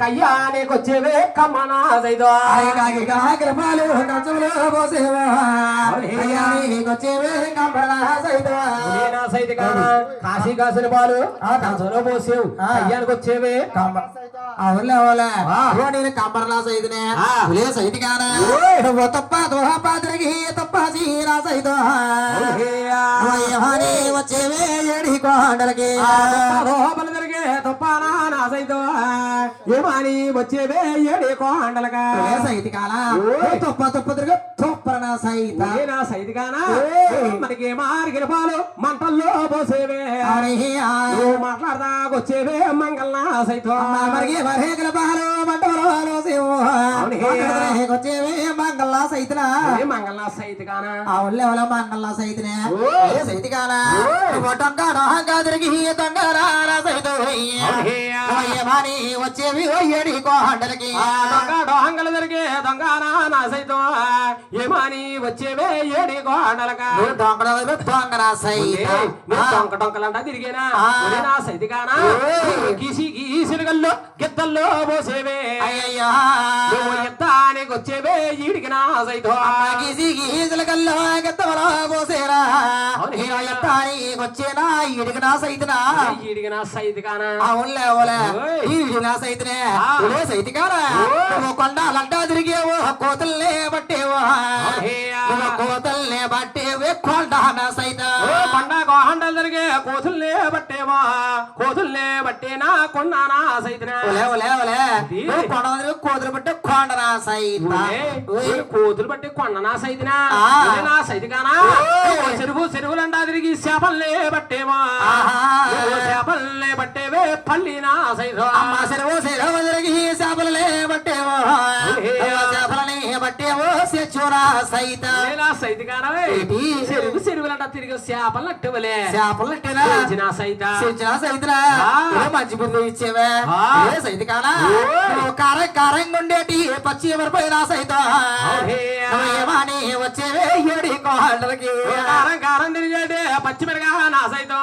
కయ్యానికొచ్చేవే కమ్మనా సైదో కృపాలు కంచంలో పోసేవా వచ్చేవే కంపనా సైదో సైతి కానా కాశీ కాసిన పాలు కంచంలో పోసేవు కయ్యానికి వచ్చేవే అవులే అవులే నేను కంపరలా సైతునే ఉలే సైతి కానా నువ్వు తప్ప పాత్రకి తప్ప చీరా సైతో వచ్చేవే ఏడి కొండలకి జరిగే తప్పానా నా సైతో ఏమాని వచ్చేవే ఏడి కొండలగా సైతి కానా తప్ప తప్ప తిరిగి తప్పరనా సైత నా సైతి కానా మనకి మార్గిన పాలు మంటల్లో పోసేవే మాట్లాడదా వచ్చేవే మంగళ సైతో మరికి మరేగల పాలు మంటలో వచ్చేవే మంగళ సైతనా మంగళ సైతి కానా అవులే అవులే మంగళ సైతనే సైతి కానా తిరిగి దొంగరా సైతో వచ్చేవి ఏడి కొండలకి డోహంగలు జరిగే దొంగనా నా సైతం ఏమాని వచ్చేవే ఏడి కొండలకా దొంగరా సైత డొంక డొంకలంట తిరిగేనా నా సైతి కానా గీసి గీసిలుగల్లో గిద్దల్లో పోసేవే అయ్యయ్యా ఎత్తానికి వచ్చేవే ఈడికి నా సైతం గీసి గీసులకల్లో గిద్దవలో పోసేరా ఎత్తానికి వచ్చేనా ఈడికి నా సైతనా ఈడికి నా సైతి కానా అవునులే అవులే ఈడి నా సైతనే సైతి కానా కొండాలంటా తిరిగేవో కోతల్నే బట్టేవో కోతల్నే బట్టేవే కొండానా సైత కొండ కోహండలు జరిగే కోతుల్నే బట్టేవా కోతుల్నే బట్టేనా కొండానా సైతనా కోతులు బట్టే కొండనా సైత కోతులు బట్టి కొండనా సైతనా నా సైతి కానా చెరువులంటా తిరిగి చేపల్నే బట్టేవా చేపల్నే బట్టేవే పల్లినా సైతం అమ్మ చెరువు తిరిగి చేపలనే బట్టేవో చేపలనే బట్టేవో చెచ్చురా సైత సైతి కానవే చెరువులంటా తిరిగి చేపలు నట్టువలే చేపలు నట్టేనా సైత సైతనా మంచి బుద్ధి ఇచ్చేవే సైతి కానా కారంగా ఉండేటి పచ్చి ఎవరిపోయినా సైతం వచ్చేవే ఏడి కోళ్ళకి కారం తిరిగేటి పచ్చి మిరగా నా సైతం